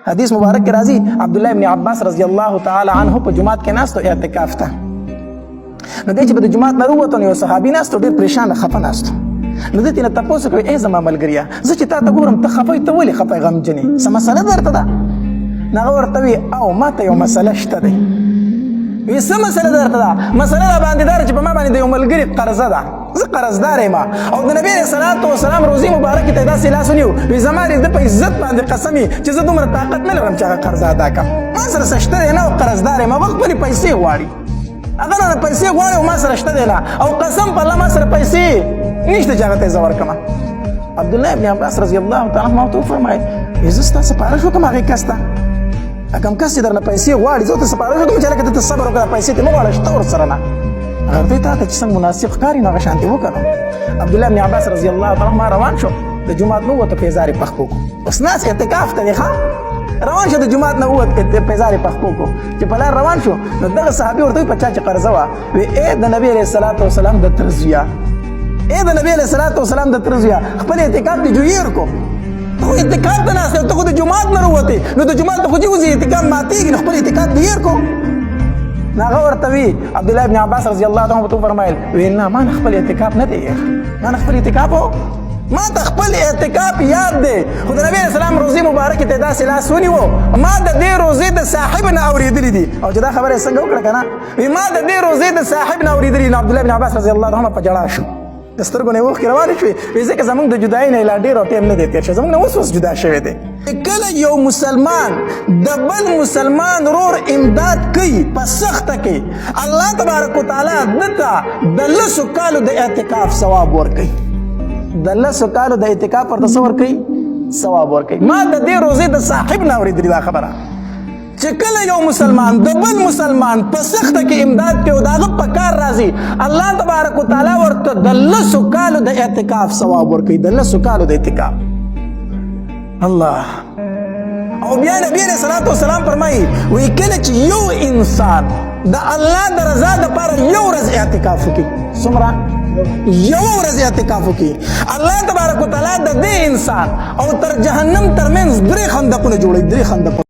حدیث مبارک کې راځي عبد الله ابن عباس رضی الله تعالی عنه په جمعات کې ناست او اعتکاف ته نو دی چې په جمعات نه ووتو یو صحابي ناست ډېر پریشان خفه ناست نو دې نه تاسو کوي ای زما ملګریا زه چې تا ته ګورم ته خفه ته ولې خفه غمجنې څه مسله درته ده نو ورته وی او ماته یو مسله شته دی وی څه مسله درته ده مسله را باندې دار چې په ما باندې یو ملګری قرضه ده زه قرضدار یم او د نبی صلوات و سلام روزي مبارک ته داسې لاس ونیو وی زما د په عزت باندې قسم چې زه دومره طاقت نه لرم چې هغه قرض ادا کړم ما سره څه شته دی نه او قرضدار یم هغه خپلې پیسې غواړي هغه نه پیسې غواړي او ما سره شته دی نه او قسم په الله ما سره پیسې نشته چې هغه ته زه ورکړم عبد الله ابن عباس رضی الله تعالی عنه ورته وفرمایل زه ستا سپارښت وکړم هغې کس ته کوم کس چې درنه پیسې غواړي زه ورته سپارښت وکړم چې لکه ته صبر وکړه پیسې ته مه غواړه شته ورسره نه هغه ورته تا ته چې څنګه مناسب ښکاري نو هغه شانتې وکړه عبدالله ابن عباس رضی الله تعالی عنه روان شو د جومات نه ووته پیزار یې پخ کړو اوس ناست اعتکاف ته دی ښه روان شو د جومات نه ووت پیزار یې پخ کړو چې په لار روان شو نو دغه صحابي ورته وایي په چا چې قرضه وه وی ای د نبي علیه الصلاة وسلام د ترزیه ای د نبی علیه الصلاة وسلام د ترزیه خپل اعتکاف دې جویر کو ته اعتکاف ته ناست ته خو د جومات نه راوتې نو د جومات ته خو چې وځي اعتکاف ماتېږي نو خپل اعتکاف دې هېر کو نو هغه ورته وي عبدالله ابن عباس رضی الله عنه ورته وفرمایل ویل نه ما نه خپل اعتکاف نه دی هېر ما نه خپل اعتکاف ما ته خپل اعتکاف یاد دی خو د نبي علیه السلام روزې مبارکې ته داسې لاس ونیو ما د دې روزې د صاحب نه اورېدلي دي او چې دا خبره یې څنګه وکړه که نه وي ما د دې روزې د صاحب نه اورېدلي نو عبدالله ابن عباس رضی الله عنه په ژړا شو د سترګو نه یې اوښکې روانې شوې وایي ځکه زموږ د جدایۍ نه یې لا ډېر ټایم نه دی تېر شوی زموږ نه اوس جدا شوی دی کله یو مسلمان د بل مسلمان ورور امداد کوي په سخته کې الله تبارک وتعالی دته د لسو کالو د اعتکاف ثواب ورکوي د لسو کالو د اعتکاف ورته څه ورکوي ثواب ورکوي ما د دې روزې د صاحب نه اورېدلې دا خبره چې کله یو مسلمان د بل مسلمان په سخته کې امداد کوي او د هغه په کار راځي الله تبارک وتعالی ورته د لسو کالو د اعتکاف ثواب ورکوي د لسو کالو د اعتکاف الله او بیا نبی علیه الصلاة وسلام فرمایي وایي کله چې یو انسان د الله د رضا دپاره یو ورځ اعتکاف وکړي څومره یو ورځ اعتکاف وکړي الله تبارک وتعالی د دې انسان او تر جهنم ترمنځ درې خندقونه جوړوي درې خندقونه